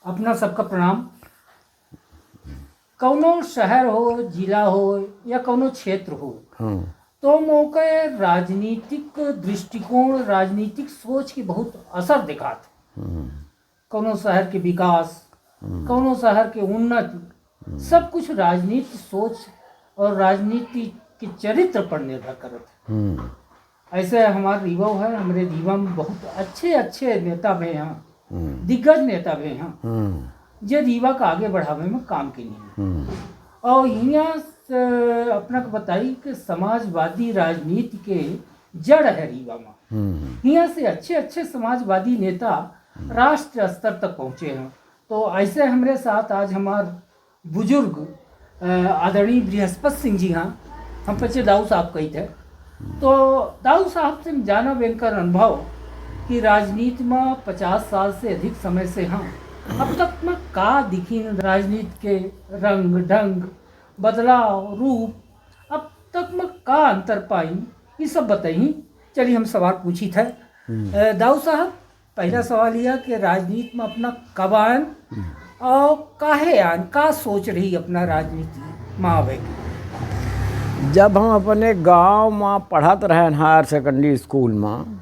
अपना सबका प्रणाम। कौनो शहर हो, जिला हो या कौनो क्षेत्र हो, तो मौके राजनीतिक दृष्टिकोण, राजनीतिक सोच की बहुत असर दिखात। कौनो शहर के विकास, कौनो शहर के उन्नति, सब कुछ राजनीति सोच और राजनीति के चरित्र पर निर्भर करत है। ऐसे हमारे रीवा है, हमारे रीवा में बहुत अच्छे अच्छे नेता भी हैं, दिग्गज नेता भी हैं, जो रीवा का आगे बढ़ावे में काम के लिए। और यहाँ अपना को बताई कि समाजवादी राजनीति के जड़ है रीवा में। यहाँ से अच्छे अच्छे समाजवादी नेता राष्ट्र स्तर तक पहुँचे हैं। तो ऐसे हमारे साथ आज हमारे बुजुर्ग आदरणीय बृहस्पति सिंह जी हैं, हम पीछे दाऊ साहब कही थे। तो दाऊ साहब से जाना बेनकर अनुभव कि राजनीति में 50 साल से अधिक समय से हम अब तक में का दिखी राजनीति के रंग ढंग बदलाव रूप, अब तक में का अंतर पाई, ये सब बताई। चलिए हम सवाल पूछी थे दाऊ साहब। पहला सवाल यह कि राजनीति में अपना कब आन और काहे आन, का सोच रही अपना राजनीति में आवे की? जब हम अपने गांव में पढ़त रहे हायर सेकेंडरी स्कूल में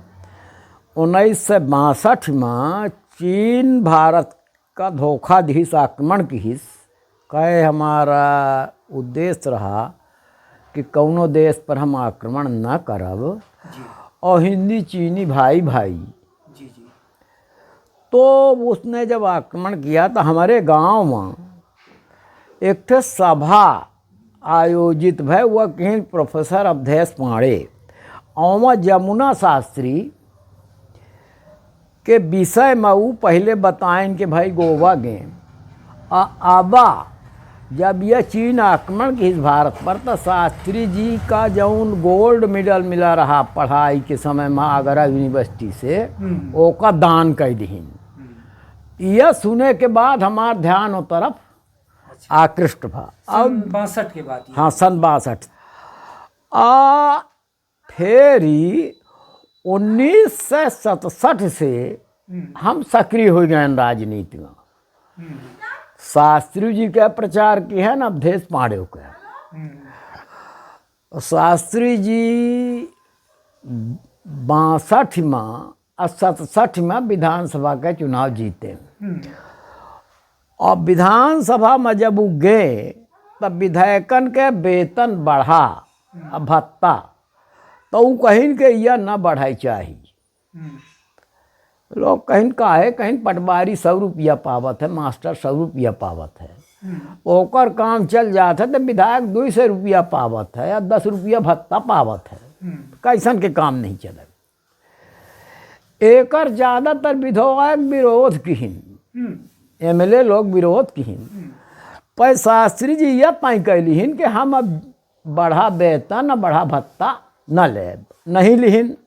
1962 में चीन भारत का धोखाधड़ी आक्रमण की हिस्स कहे हमारा उद्देश्य रहा कि कौनो देश पर हम आक्रमण न करब और हिंदी चीनी भाई भाई। तो उसने जब आक्रमण किया तो हमारे गांव में एक ठे सभा आयोजित भय, वह कहीं प्रोफेसर अवधेश पांडे और जमुना शास्त्री के विषय में वो पहले बताएं कि भाई गोवा गए आबा जब यह चीन आक्रमण की इस भारत पर, तो शास्त्री जी का जौन गोल्ड मेडल मिला रहा पढ़ाई के समय में आगरा यूनिवर्सिटी से, ओका दान कर दीन। यह सुने के बाद हमार ध्यान उस तरफ आकृष्ट भा। अब 62 के बाद, हाँ सन 62 फिर 1967 से हम सक्रिय हो गए राजनीति में। शास्त्री जी का प्रचार की है ना अवधेश पांडे का। शास्त्री जी 62 में और 67 में विधानसभा के चुनाव जीते। और विधानसभा में जब वो गए तब विधायकन के वेतन बढ़ा भत्ता, तो वो कहीं के यह न बढ़ाई चाहिए। लोग कहीं काहे, कहीं पटवारी 100 रुपया पावत है, मास्टर 100 रुपया पावत है, ओकर काम चल जाता है। तो विधायक 200 रुपया पावत है या 10 रुपया भत्ता पावत है, कैसन के काम नहीं चले। एकर ज़्यादातर विधायक विरोध किहिन, MLA लोग विरोध किहिन। पर शास्त्री जी यह तय कैलिहिन कि हम अब बढ़ा वेतन बढ़ा भत्ता न लेब, नहीं लिहिन।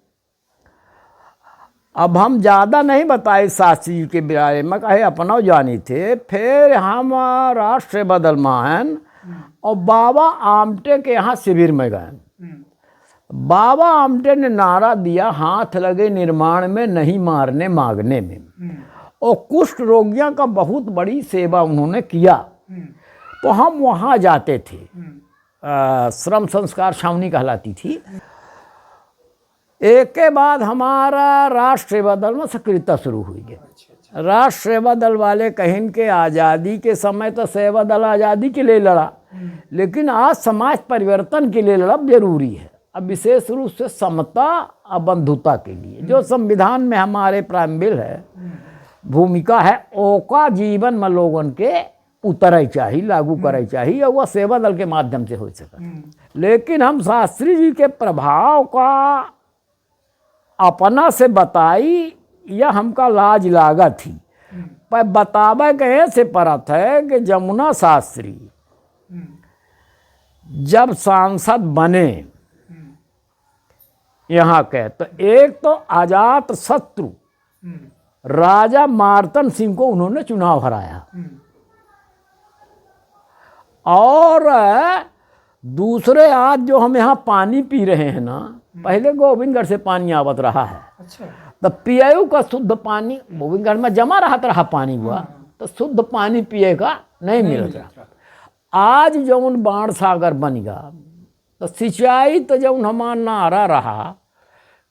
अब हम ज़्यादा नहीं बताए शास्त्री जी के बारे में, कहे अपना जानी थे। फिर हम राष्ट्र बदल माहन और बाबा आमटे के यहाँ शिविर में गए। बाबा आमटे ने नारा दिया, हाथ लगे निर्माण में, नहीं मारने मांगने में। और कुष्ठ रोगियों का बहुत बड़ी सेवा उन्होंने किया। तो हम वहाँ जाते थे, श्रम संस्कार छावनी कहलाती थी। एक के बाद हमारा राष्ट्रीय बदल में सक्रियता शुरू हुई है। राष्ट्रीय दल वाले कहीं के आज़ादी के समय तो सेवा दल आज़ादी के लिए लड़ा, लेकिन आज समाज परिवर्तन के लिए लड़ा जरूरी है। अब विशेष रूप से समता और बंधुता के लिए जो संविधान में हमारे प्राइमबिल है, भूमिका है, ओका जीवन में लोगन के उतरे चाहिए, लागू करे चाहिए, और वह सेवा दल के माध्यम से हो सके। लेकिन हम शास्त्री जी के प्रभाव का अपना से बताई या हमका लाज लागत थी, पर बतावे के से परत है कि जमुना शास्त्री जब सांसद बने यहाँ के, तो एक तो अजात शत्रु राजा मार्तन सिंह को उन्होंने चुनाव हराया, और दूसरे आज जो हम यहाँ पानी पी रहे हैं ना, पहले गोविंदगढ़ से पानी आवत रहा है। अच्छा। तो पियाऊ का शुद्ध पानी गोविंदगढ़ में जमा रहा पानी हुआ, तो शुद्ध पानी पिएगा नहीं मिलत रहा। आज जौन बाढ़ सागर बन गया तो सिंचाई तो जौन हमार नारा रहा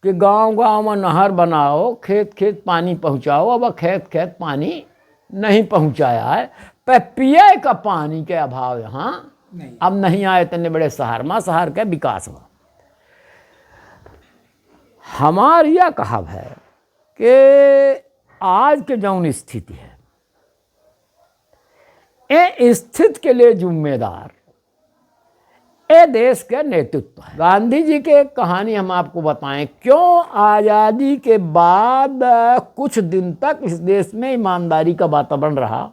कि गांव गांव में नहर बनाओ, खेत खेत पानी पहुंचाओ, अब खेत खेत पानी नहीं पहुंचाया है। पर पिए का पानी के अभाव यहाँ अब नहीं आए इतने बड़े शहर के विकास में। हमार यह कहब है कि आज के जौन स्थिति है, ये स्थिति के लिए जिम्मेदार ये देश के नेतृत्व है। गांधी जी की एक कहानी हम आपको बताएं, क्यों आज़ादी के बाद कुछ दिन तक इस देश में ईमानदारी का वातावरण रहा।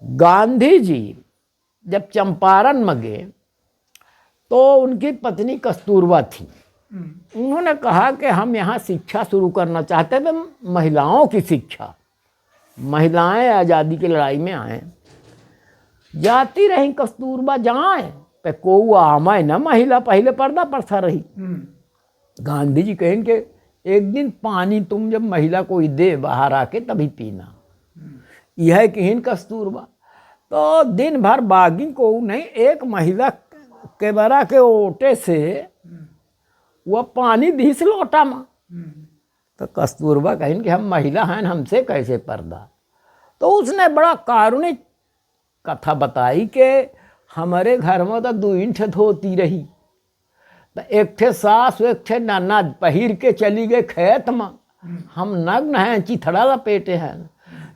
गांधी जी जब चंपारण में गए तो उनकी पत्नी कस्तूरबा थी। उन्होंने कहा कि हम यहाँ शिक्षा शुरू करना चाहते थे, महिलाओं की शिक्षा। महिलाएं आज़ादी की लड़ाई में आए, जाती रही कस्तूरबा जाए पे को आमाय न महिला पहले पर्दा पर सा रही। गांधी जी कहें कि एक दिन पानी तुम जब महिला को दे बाहर आके तभी पीना। यह कहें कस्तूरबा तो दिन भर बागी को नहीं, एक महिला के बरा के ओटे से वह पानी दीस लोटा में। तो कस्तूरबा कहें कि हम महिला हैं, हमसे कैसे पर्दा। तो उसने बड़ा कारुणिक कथा बताई कि हमारे घर में तो 2 इंठ धोती रही, तो एक थे सास एक थे ननद पहिर के चली गए खेत में, हम नग्न हैं, चिथड़ा लपेटे हैं।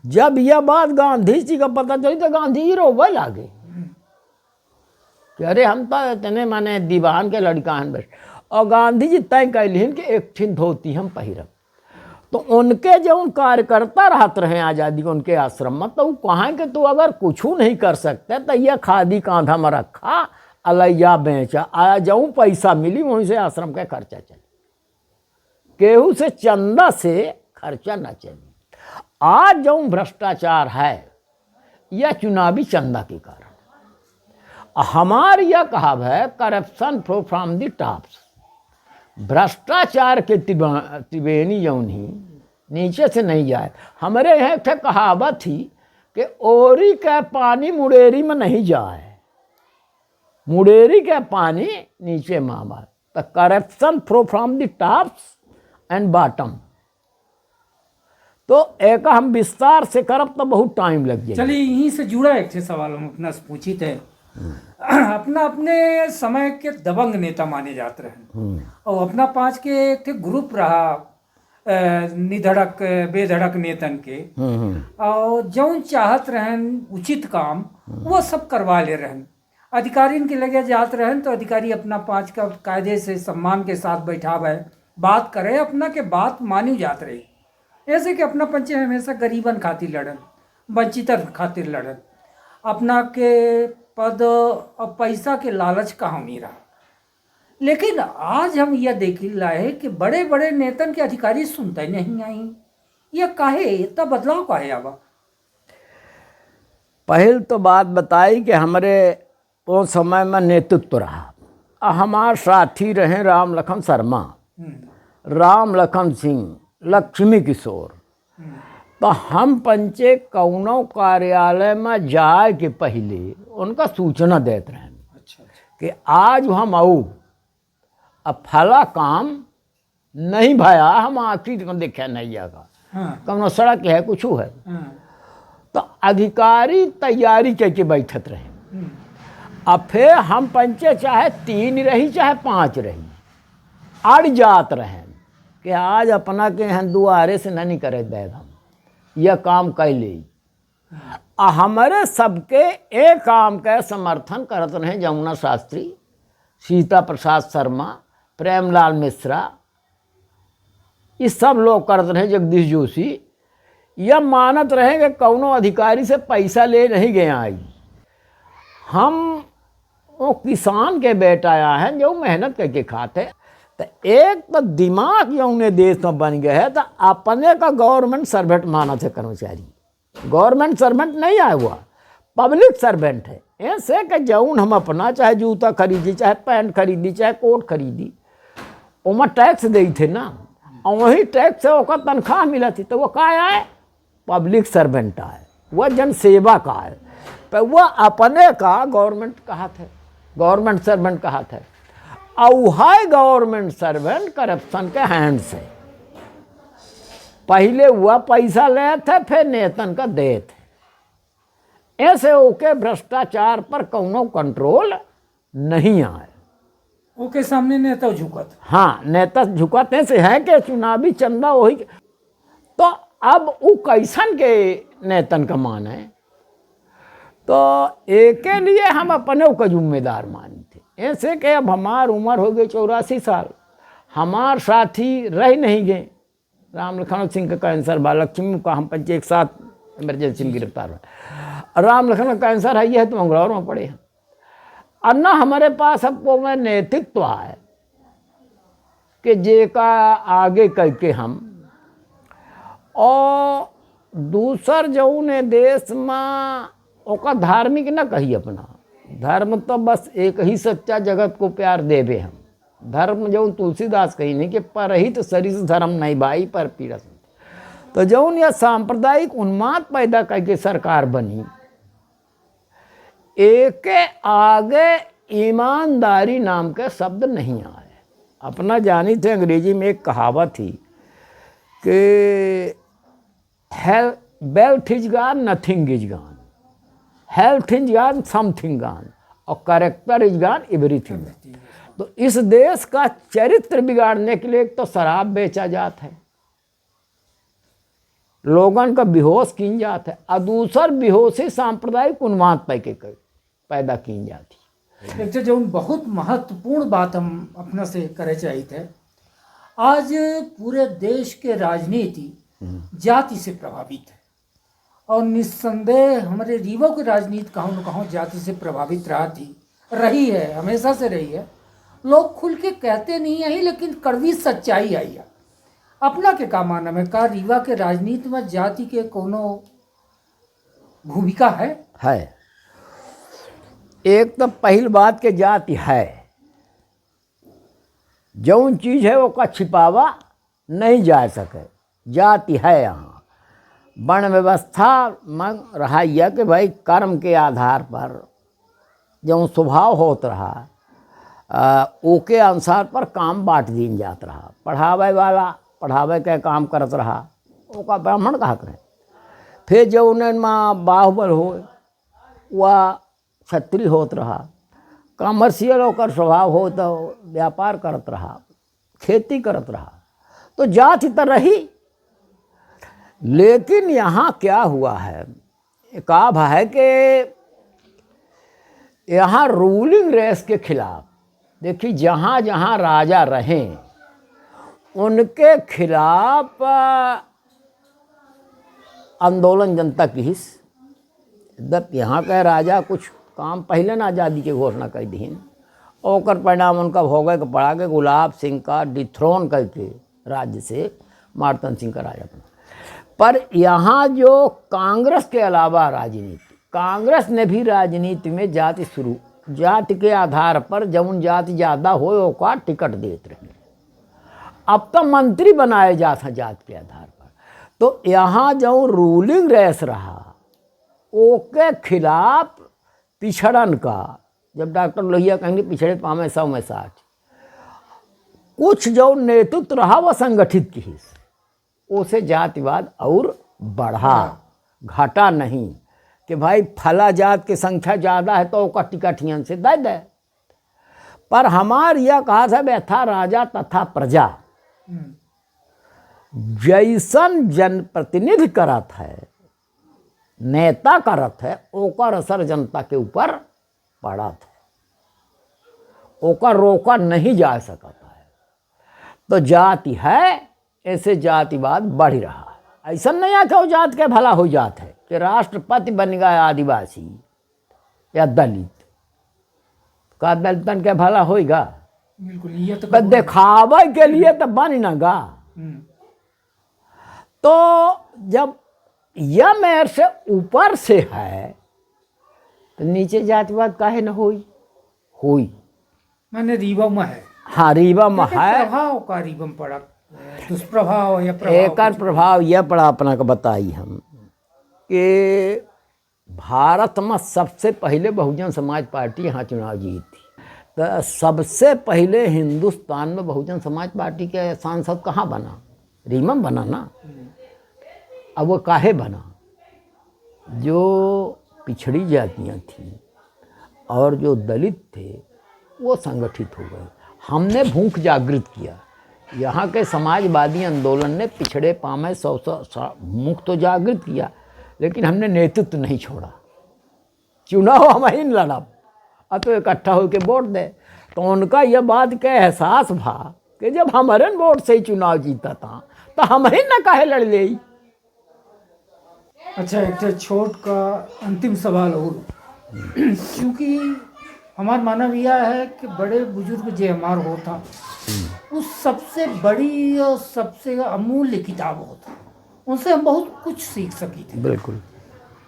जब यह बात गांधी जी का पता चली तो गांधी जी रोवे लागे कि अरे हम तो इतने माने दीवान के लड़का हैं बस। और गांधी जी तय कैलिन कि एक ठिन धोती हम पहिरब। तो उनके जो उन कार्यकर्ता रहते रहे आज़ादी के उनके आश्रम में, तो वो कहें कि तू अगर कुछ नहीं कर सकते तो यह खादी कांधा में रखा, अलैया बेचा, आया जाऊँ पैसा मिली वहीं से आश्रम का खर्चा चले, केहू से चंदा से खर्चा न चले। आज जो भ्रष्टाचार है यह चुनावी चंदा के कारण। हमार यह कहाव है करप्शन फ्रॉम द टॉप्स। भ्रष्टाचार के त्रिवेणी जौन ही नीचे से नहीं जाए। हमारे यहाँ एक कहावत थी कि ओरी का पानी मुड़ेरी में नहीं जाए, मुड़ेरी का पानी नीचे मामा। तो corruption from the tops and bottom. तो एक हम विस्तार से करब तो बहुत टाइम लग जाए। चलिए यहीं से जुड़ा एक सवाल हम अपना पूछी थे। अपना अपने समय के दबंग नेता माने जाते रहे और अपना 5 के एक ग्रुप रहा निधड़क बेधड़क नेतन के, और जौन चाहत रहन उचित काम वो सब करवा ले रहन। अधिकारी के लगे जात रहन तो अधिकारी अपना 5 का कायदे से सम्मान के साथ बैठावे, बात करे, अपना के बात मानी जात रही। ऐसे कि अपना पंचे हमेशा गरीबन खातिर लड़न, वंचितन खातिर लड़न, अपना के पद और पैसा के लालच कहाँ नहीं रहा। लेकिन आज हम यह देख लाए कि बड़े बड़े नेतन के अधिकारी सुनते नहीं आई। यह काहे इतना बदलाव काहे आवा? पहल तो बात बताई कि हमारे वो समय में नेतृत्व रहा। हमारे साथी रहे राम लखन शर्मा, राम लखन सिंह, लक्ष्मी किशोर। तो हम पंचे कौनो कार्यालय में जाए के पहले उनका सूचना देते रहे कि आज हम आऊ, अब फला काम नहीं भया, हम आखिर में देखे नहीं जाएगा। कौनो सड़क है कुछ है। तो अधिकारी तैयारी करके बैठत रहे। अब फिर हम पंचे चाहे 3 रही चाहे 5 रही, अड़ जात रहे कि आज अपना के यहाँ दुआरे से नहीं करे देग, हम यह काम कैले। हमारे सबके एक काम के समर्थन करत रहे जमुना शास्त्री, सीता प्रसाद शर्मा, प्रेमलाल मिश्रा, ये सब लोग करते रहे, जगदीश जोशी। यह मानत रहे कि कौनो अधिकारी से पैसा ले नहीं गए आई, हम वो किसान के बेटा आया है जो मेहनत करके खाते। तो एक तो दिमाग जो उन्हें देश में बन गया है, तो अपने का गवर्नमेंट सर्वेंट माना थे कर्मचारी। गवर्नमेंट सर्वेंट नहीं आया हुआ, पब्लिक सर्वेंट है। ऐसे कि जौन हम अपना चाहे जूता खरीदी, चाहे पैंट खरीदी, चाहे कोट खरीदी, उमा टैक्स दी थे ना, और वही टैक्स से ओका तनख्वाह मिला थी। तो वो का आए पब्लिक सर्वेंट है, वह जन सेवा का है, पर वह अपने का गवर्नमेंट कहा था, गवर्नमेंट सर्वेंट कहा था। और है गवर्नमेंट सर्वेंट करप्शन के हैंड से, पहले वह पैसा ले थे फिर नेतन का दे थे। ऐसे ओके भ्रष्टाचार पर कौनो कंट्रोल नहीं आए। ओके सामने नेता झुकत। हाँ, नेता झुकत ऐसे है कि चुनावी चंदा वही। तो अब वो कैसन के नेतन का मान है, तो एक के लिए हम अपने का जिम्मेदार मानते। ऐसे कि अब हमार उम्र हो गई 84 साल, हमार साथी रह नहीं गए। राम लखन सिंह का कैंसर बा, लक्ष्मी का हम पंच एक साथ इमरजेंसी में गिरफ्तार हुआ। राम लखन का कैंसर है, ये है तो मंगलौर में पड़े हैं। और न हमारे पास सबको में नैतिकत्व है कि जे का आगे करके हम। और दूसर जौने देश में ओका धार्मिक न कही अपना धर्म, तो बस एक ही सच्चा जगत को प्यार देवे हम। धर्म जौन तुलसीदास कही नहीं कि परहित सरिस धर्म नहीं भाई पर पीड़ा। तो जौन यह सांप्रदायिक उन्माद पैदा करके सरकार बनी, एक आगे ईमानदारी नाम के शब्द नहीं आए। अपना जानी थे, अंग्रेजी में एक कहावत थी कि wealth is gone, nothing is gone, health is gone, something gone, और कैरेक्टर इज गॉन, एवरीथिंग। तो इस देश का चरित्र बिगाड़ने के लिए एक तो शराब बेचा जाता है, लोगन का बेहोश की जाता है, और दूसर बेहोशी सांप्रदायिक उन्माद पैदा की जाती। एक जो बहुत महत्वपूर्ण बात हम अपना से करे चाहिए थे, आज पूरे देश के राजनीति जाति से प्रभावित है, और निस्संदेह हमारे रीवा की राजनीति कहूँ न कहूँ जाति से प्रभावित रही है, हमेशा से रही है। लोग खुल के कहते नहीं है, लेकिन कड़वी सच्चाई आई है। अपना के का मानना में का रीवा के राजनीति में जाति के कोनो भूमिका है? एक तो पहली बात के जाति है, जौन चीज़ है वो का छिपावा नहीं जा सके, जाति है। यहाँ वर्ण व्यवस्था में रहा यह कि भाई कर्म के आधार पर जौन स्वभाव होत रहा, ओके अनुसार पर काम बांट दीन जात रहा। पढ़ावे वाला पढ़ावे के काम करत रहा, ओका ब्राह्मण कहा करें। फिर जो उन्हें माँ बाहुबल हो वह क्षत्रिय होत रहा। कमर्शियल होकर स्वभाव हो तो व्यापार करत रहा, खेती करत रहा, तो जाति तो रही। लेकिन यहाँ क्या हुआ है, कहा है कि यहाँ रूलिंग रेस के खिलाफ, देखिए जहाँ जहाँ राजा रहें उनके खिलाफ आंदोलन जनता की हिस्स। यहाँ का राजा कुछ काम पहले ना आज़ादी की घोषणा कर दी, और परिणाम उनका भोगे के पड़ा के गुलाब सिंह का डिथ्रोन करके राज्य से मार्तन सिंह का राजा बना। पर यहाँ जो कांग्रेस के अलावा राजनीति, कांग्रेस ने भी राजनीति में जाति के आधार पर जौन जाति ज़्यादा हो ओका टिकट देते रहे। अब तो मंत्री बनाए जाता जाति के आधार पर। तो यहाँ जो रूलिंग रेस रहा ओके खिलाफ पिछड़न का, जब डॉक्टर लोहिया कहेंगे पिछड़े पाँव में 100 में 60, कुछ जो नेतृत्व रहा वह संगठित की हिस्सा, उसे जातिवाद और बढ़ा, घटा नहीं कि भाई फला जात की संख्या ज़्यादा है तो उसका टिकट हियन से दे दे। पर हमार यह कहा था यथा राजा तथा प्रजा, जैसन जनप्रतिनिधि करत है, नेता करत है, ओकर असर जनता के ऊपर पड़त है, ओकर रोका नहीं जा सकता है। तो जाति है, ऐसे जातिवाद बढ़ रहा है। ऐसा नहीं है कि वो जात के भला हो जात है कि राष्ट्रपति बन गया आदिवासी या दलित, का दलितन के भला होगा? बिल्कुल, ये तो दिखावे के लिए तो बन न गा। तो जब यह मेयर से ऊपर से है तो नीचे जातिवाद काहे न होई? माने रीवा में है। हाँ, रीवा में है। प्रभाव का रीवा में पड़ा, दुष्प्रभाव या प्रभाव? एकर प्रभाव यह पड़ा अपना का बताई हम कि भारत में सबसे पहले बहुजन समाज पार्टी यहाँ चुनाव जीती। तो सबसे पहले हिंदुस्तान में बहुजन समाज पार्टी के सांसद कहाँ बना? रीमम बना ना। अब वो काहे बना? जो पिछड़ी जातियाँ थीं और जो दलित थे वो संगठित हो गए। हमने भूख जागृत किया। यहाँ के समाजवादी आंदोलन ने पिछड़े पामे भूख तो जागृत किया, लेकिन हमने नेतृत्व नहीं छोड़ा। चुनाव हम ही लड़ा, अब तो इकट्ठा होकर वोट दे। तो उनका यह बात का एहसास भा कि जब हमारे वोट से ही चुनाव जीता था तो हम ही ना काहे लड़ ले। अच्छा, एक छोट का अंतिम सवाल और, क्योंकि हमार मानव यह है कि बड़े बुजुर्ग जो हमार होता उस सबसे बड़ी और सबसे अमूल्य किताब होता, उनसे हम बहुत कुछ सीख सकी थे। बिल्कुल।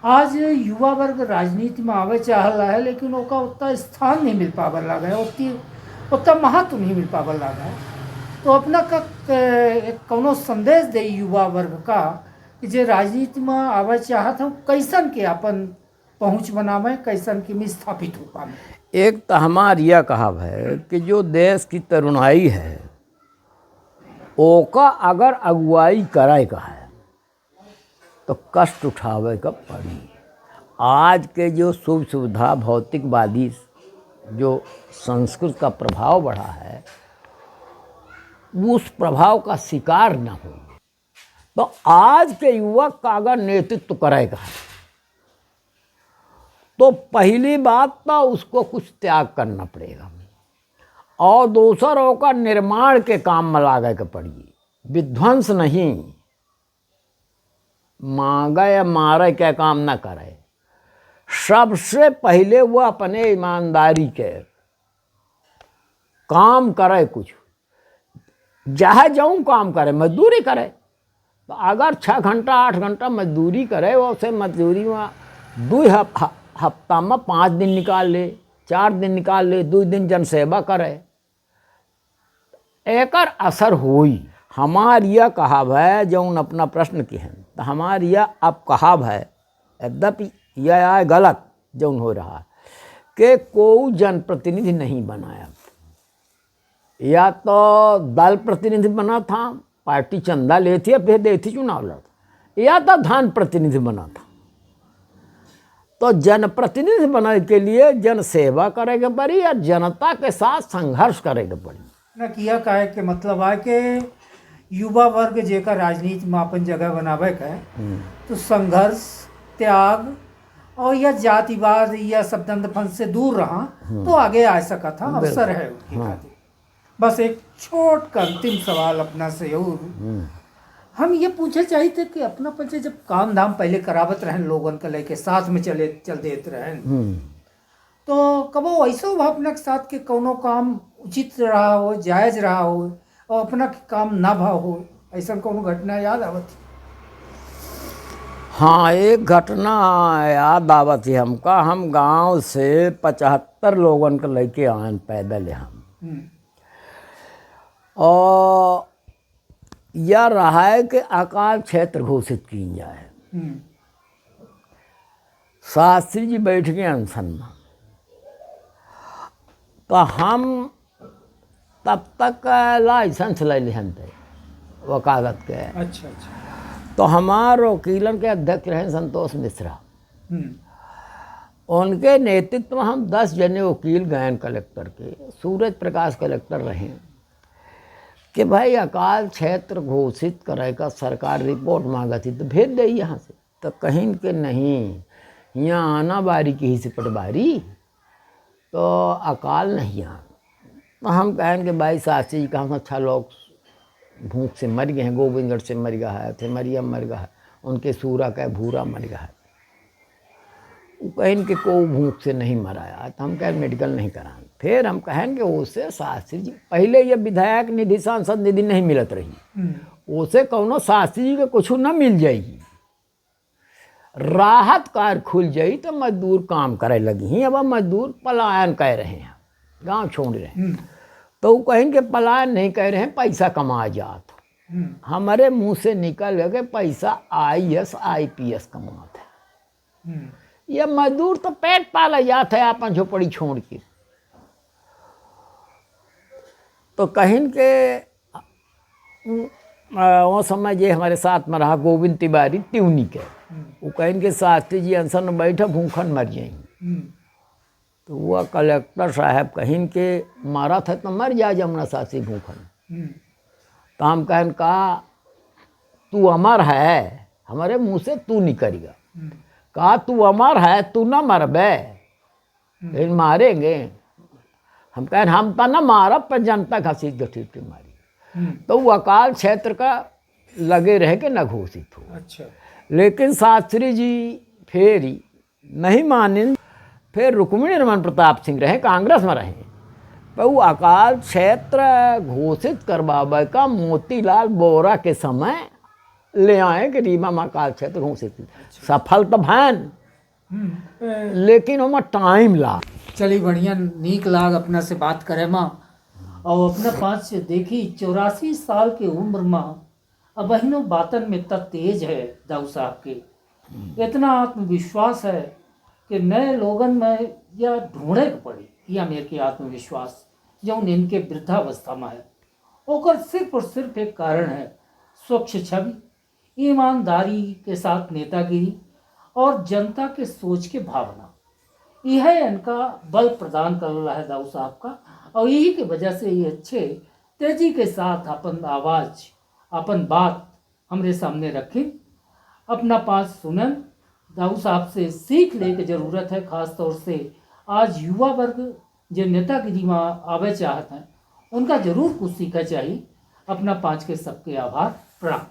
आज युवा वर्ग राजनीति में आवे चाह रहा है, लेकिन ओका उतना स्थान नहीं मिल पावर लगा है, उतना महत्व नहीं मिल पावर लगा है। तो अपना का कौनो संदेश दे युवा वर्ग का कि जे राजनीति में आवे चाहत हो कैसन के अपन पहुँच बनावे, कैसन के में स्थापित हो पावे। एक तो हमार यह कहाव है कि जो देश की तरुणाई है ओका अगर अगुवाई कराए का है तो कष्ट उठावे का पड़ी। आज के जो सुख सुविधा भौतिकवादी जो संस्कृत का प्रभाव बढ़ा है उस प्रभाव का शिकार न हो, तो आज के युवक का अगर नेतृत्व करेगा तो पहली बात तो उसको कुछ त्याग करना पड़ेगा और दूसरों का निर्माण के काम में लागे के पड़ी। विध्वंस नहीं, मांगे या मारे के काम न करे। सबसे पहले वो अपने ईमानदारी के काम करे, कुछ जहाँ जाऊँ काम करे, मजदूरी करे। तो अगर 6 घंटा 8 घंटा मजदूरी करे, वो उसे मजदूरी में 2 हफ्ता में 5 दिन निकाल ले, 4 दिन निकाल ले, 2 दिन जनसेवा करे, एकर असर होई। हमार यह कहाव है जौन अपना प्रश्न की है, तो हमार यह अब कहाव है, यद्यपि यह आए गलत जौन हो रहा कि कोई जनप्रतिनिधि नहीं बनाया। या तो दल प्रतिनिधि बना था, पार्टी चंदा लेती है फिर देती चुनाव लड़ता, या तो धन प्रतिनिधि बना था। तो जनप्रतिनिधि बनाने के लिए जन सेवा करेगा पड़ी या जनता के साथ संघर्ष करेगा पड़ी न किया काहे के मतलब है कि युवा वर्ग जेका राजनीति में अपन जगह बनावे का है तो संघर्ष, त्याग और या जातिवाद या शब्दांतफंस से दूर रहा तो आगे आ सका था, अवसर है उनके खातिर। बस एक छोट का अंतिम सवाल अपना से और हम ये पूछे चाहिए थे कि अपना पंचे जब काम धाम पहले करावत रहन लोगन का लेके साथ में चल देते रहन, तो कबो ऐसा हो अपना के साथ के कोनो काम उचित रहा हो, जायज रहा हो और अपना के काम ना भाव हो, ऐसा कोनो घटना याद आवत? हाँ, एक घटना याद आवत है हमका। हम गांव से 75 लोगन के लेके आए पैदल हम, और यह रहा है कि अकाल क्षेत्र घोषित की जाए। शास्त्री जी बैठ गए अनशन में, तो हम तब तक लाइसेंस ले लिहन थे वकालत के। अच्छा। तो हमारे वकीलन के अध्यक्ष रहे संतोष मिश्रा, उनके नेतृत्व में हम 10 जने वकील गए कलेक्टर के, सूरज प्रकाश कलेक्टर रहे कि भाई अकाल क्षेत्र घोषित करे का सरकार रिपोर्ट मांगा थी तो भेज दे यहाँ से। तो कहीं के नहीं, यहाँ आना बारी की ही से पटवारी, तो अकाल नहीं आना। तो हम कहें कि भाई शास्त्री जी का हम 6 लोग भूख से मर गए हैं, गोविंदगढ़ से मर गया है, थेमरिया मर गया है, उनके सूरा का भूरा मर गया है। कहें कि कोई भूख से नहीं मरा है, तो हम कहें मेडिकल नहीं कराएं। फिर हम कहेंगे उससे शास्त्री जी, पहले ये विधायक निधि सांसद निधि नहीं मिलत रही, उसे कौनो शास्त्री जी के कुछ न मिल जाएगी, राहत कार्य खुल जाई तो मजदूर काम करे लगी। अब मजदूर पलायन कर रहे हैं, गांव छोड़ रहे हैं। तो वो कहेंगे पलायन नहीं कह रहे हैं, पैसा कमा जात। हमारे मुंह से निकल गए पैसा IAS IPS कमाता है। ये मजदूर तो पेट पाला जात है अपन झोपड़ी छोड़ के। तो कहीं के वो समय जे हमारे साथ में रहा गोविंद तिवारी त्यूनी के, वो कहीं के शास्त्री जी अनशन में बैठे भूखन मर जाएंगे। तो वह कलेक्टर साहब कहीं के मारा था तो मर जा जमुना साथी भूखन। तो हम कहन कहा तू अमर है, हमारे मुंह से तू निकलेगा। कहा तू अमर है, तू ना मरबे, लेकिन मारेंगे। हम कहन हम तो ना मारब पर जनता घसीट घसीट के मारी। तो वो अकाल क्षेत्र का लगे रह के न घोषित हो। अच्छा। लेकिन शास्त्री जी फिर नहीं माने। फिर रुक्मिणी रमन प्रताप सिंह रहे, कांग्रेस में रहे, पर वो अकाल क्षेत्र घोषित करवावे का मोतीलाल बोरा के समय ले आए कि रीमा में अकाल क्षेत्र घोषित। सफल तो भैन, लेकिन वहाँ टाइम ला। चली बढ़िया नीक लाग अपना से बात करे माँ। और अपना पास से देखी 84 साल के उम्र में अब बहनों बातन में इतना तेज है दाऊ साहब के, इतना आत्मविश्वास है कि नए लोगन में यह ढूंढे के पड़ी या मेरे की आत्मविश्वास जो इनके वृद्धावस्था में है। ओकर सिर्फ और सिर्फ एक कारण है स्वच्छ छवि, ईमानदारी के साथ नेतागिरी और जनता के सोच के भावना। यह इनका बल प्रदान कर रहा है दाऊ साहब का, और यही की वजह से ये अच्छे तेजी के साथ अपन आवाज़ अपन बात हमरे सामने रखें, अपना पास सुनन। दाऊ साहब से सीख ले के जरूरत है, खास तौर से आज युवा वर्ग जो नेतागिरी में आवे चाहते हैं उनका जरूर कुछ सीखा चाहिए। अपना पाँच के सबके आभार, प्रणाम।